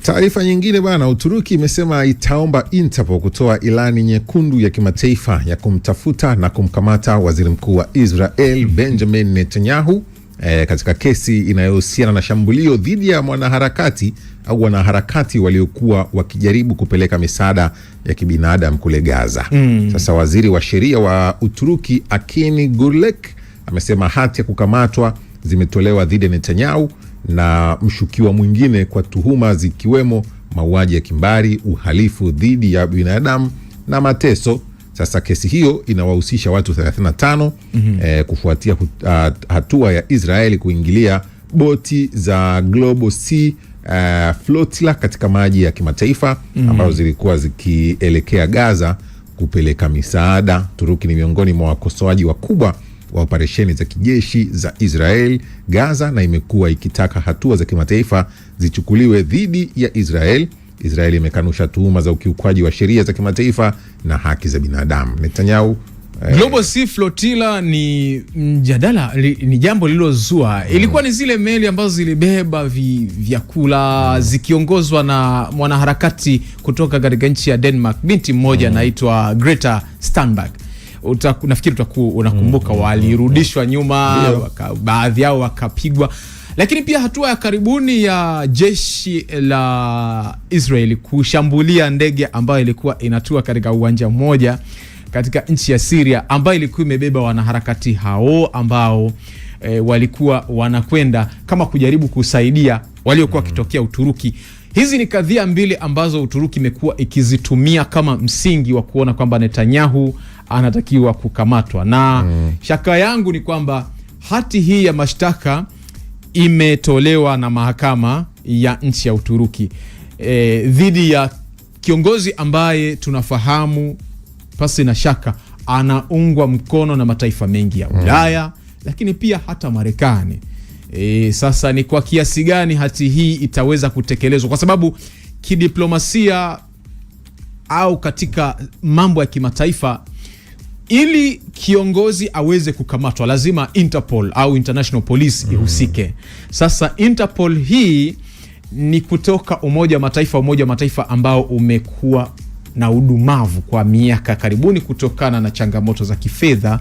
Taarifa nyingine bana, Uturuki imesema itaomba Interpol kutoa ilani nyekundu ya kimataifa ya kumtafuta na kumkamata waziri mkuu wa Israel Benjamin Netanyahu katika kesi inayohusiana na shambulio dhidi ya wanaharakati waliokuwa wakijaribu kupeleka misaada ya kibinadamu kule Gaza. Sasa waziri wa sheria wa Uturuki Akini Gurlek amesema hati ya kukamatwa zimetolewa dhidi ya Netanyahu na mshukiwa mwingine kwa tuhuma zikiwemo mauaji ya kimbari, uhalifu dhidi ya binadamu na mateso. Sasa kesi hiyo inawahusisha watu 35 kufuatia hatua ya Israeli kuingilia boti za Global Sea Flotilla katika maji ya kimataifa ambazo zilikuwa zikielekea Gaza kupeleka misaada. Turuki ni miongoni mwa wakosoaji wakubwa wa operesheni za kijeshi za Israel Gaza, na imekuwa ikitaka hatua za kimataifa zichukuliwe dhidi ya Israel. Israel imekanusha tuhuma za ukiukwaji wa sheria za kimataifa na haki za binadamu. Netanyahu Global Sea Flotilla ni mjadala, ni jambo lililozua. Ilikuwa ni zile meli ambazo zilibeba vyakula zikiongozwa na mwanaharakati kutoka katika nchi ya Denmark, binti mmoja anaitwa Greta Thunberg. Nafikiri unakumbuka walirudishwa nyuma, baadhi yao wakapigwa. Lakini pia hatua ya karibuni ya jeshi la Israeli kushambulia ndege ambayo ilikuwa inatua katika uwanja mmoja katika nchi ya Syria, ambayo ilikuwa imebeba wanaharakati hao ambao walikuwa wanakwenda kama kujaribu kusaidia waliokuwa kitokea Uturuki. Hizi ni kadhia mbili ambazo Uturuki imekuwa ikizitumia kama msingi wa kuona kwamba Netanyahu anatakiwa kukamatwa. Na shaka yangu ni kwamba hati hii ya mashtaka imetolewa na mahakama ya nchi ya Uturuki dhidi ya kiongozi ambaye tunafahamu pasi na shaka anaungwa mkono na mataifa mengi ya Ulaya, lakini pia hata Marekani. Sasa ni kwa kiasi gani hati hii itaweza kutekelezwa, kwa sababu kidiplomasia au katika mambo ya kimataifa, ili kiongozi aweze kukamatwa lazima Interpol au International Police ihusike. Sasa Interpol hii ni kutoka Umoja wa Mataifa ambao umekuwa na udumavu kwa miaka karibuni kutokana na changamoto za kifedha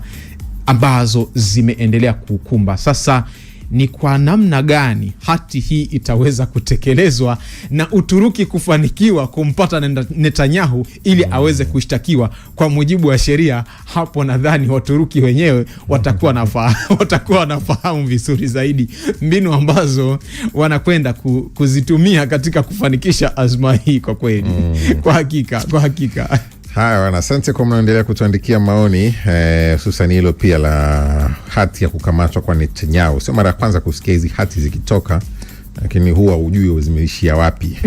ambazo zimeendelea kukumba. Sasa ni kwa namna gani hati hii itaweza kutekelezwa na Uturuki kufanikiwa kumpata Netanyahu ili aweze kushtakiwa kwa mujibu wa sheria? Hapo nadhani Waturuki wenyewe watakuwa wanafahamu vizuri zaidi mbinu ambazo wanakwenda kuzitumia katika kufanikisha azma hii. Kwa kweli, kwa hakika. Haya, asante kwa mnaendelea kutuandikia maoni, hususan hilo pia la hati ya kukamatwa kwa Netanyahu. Sio mara ya kwanza kusikia hizi hati zikitoka, lakini huwa hujui zimeishia wapi.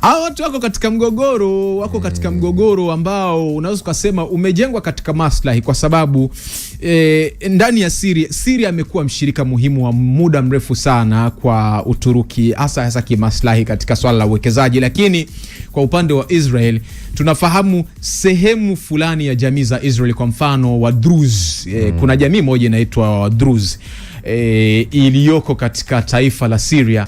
Hao watu wako katika mgogoro ambao unaweza kusema umejengwa katika maslahi, kwa sababu ndani ya Syria imekuwa mshirika muhimu wa muda mrefu sana kwa Uturuki, hasa kimaslahi katika swala la uwekezaji. Lakini kwa upande wa Israel tunafahamu sehemu fulani ya jamii za Israel, kwa mfano wa Druze, kuna jamii moja inaitwa Druze iliyoko katika taifa la Syria,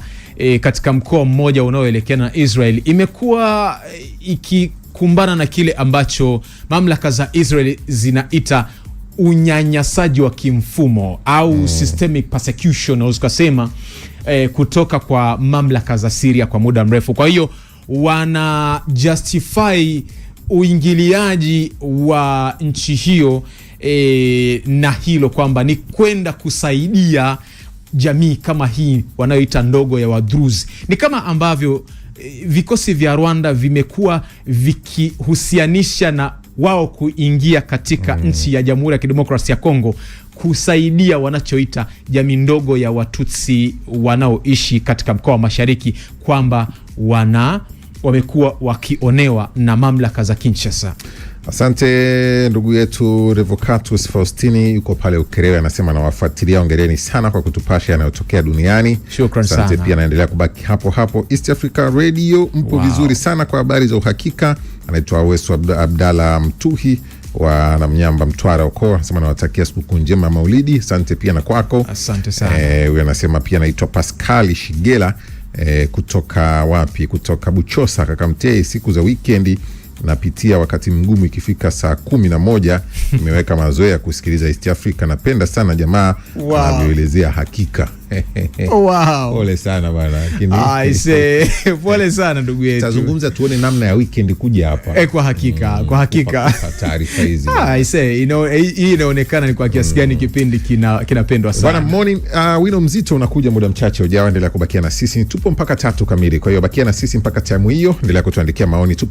katika mkoa mmoja unaoelekea na Israel, imekuwa ikikumbana na kile ambacho mamlaka za Israel zinaita unyanyasaji wa kimfumo au systemic persecution, au ukasema kutoka kwa mamlaka za Syria kwa muda mrefu. Kwa hiyo wana justify uingiliaji wa nchi hiyo na hilo kwamba ni kwenda kusaidia jamii kama hii wanayoita ndogo ya Wadruzi. Ni kama ambavyo vikosi vya Rwanda vimekuwa vikihusianisha na wao kuingia katika nchi ya Jamhuri ya Kidemokrasia ya Kongo kusaidia wanachoita jamii ndogo ya Watutsi wanaoishi katika mkoa wa Mashariki, kwamba wamekuwa wakionewa na mamlaka za Kinshasa. Asante ndugu yetu Revocatus Faustini yuko pale Ukerewe, anasema nawafuatilia, ongereni sana kwa kutupasha yanayotokea duniani. Shukrani sana. Asante pia, naendelea kubaki hapo East Africa Radio, mpo vizuri sana kwa habari za uhakika. Anaitwa Wesu Abdalla Mtuhi wa Namnyamba, Mtwara uko, anasema nawatakia siku njema Maulidi. Asante pia na kwako. Asante sana. Huyu anasema pia anaitwa Pascal Shigela, kutoka wapi? Kutoka Buchosa. Kakamtei, siku za weekend napitia wakati mgumu, ikifika saa 11 nimeweka mazoea kusikiliza East Africa. Napenda sana jamaa anavyoelezea hakika. Pole sana bana. Pole sana ndugu yetu. Tazungumza tuone namna ya weekend kuja hapa. Kwa hakika taarifa hizi. Hii inaonekana ni kwa kiasi gani kipindi kinapendwa sana. Bwana morning, wino mzito unakuja muda mchache ujao. Endelea kubakia na sisi, tupo mpaka 3 kamili. Kwa hiyo bakia na sisi mpaka time hiyo, endelea kutuandikia maoni.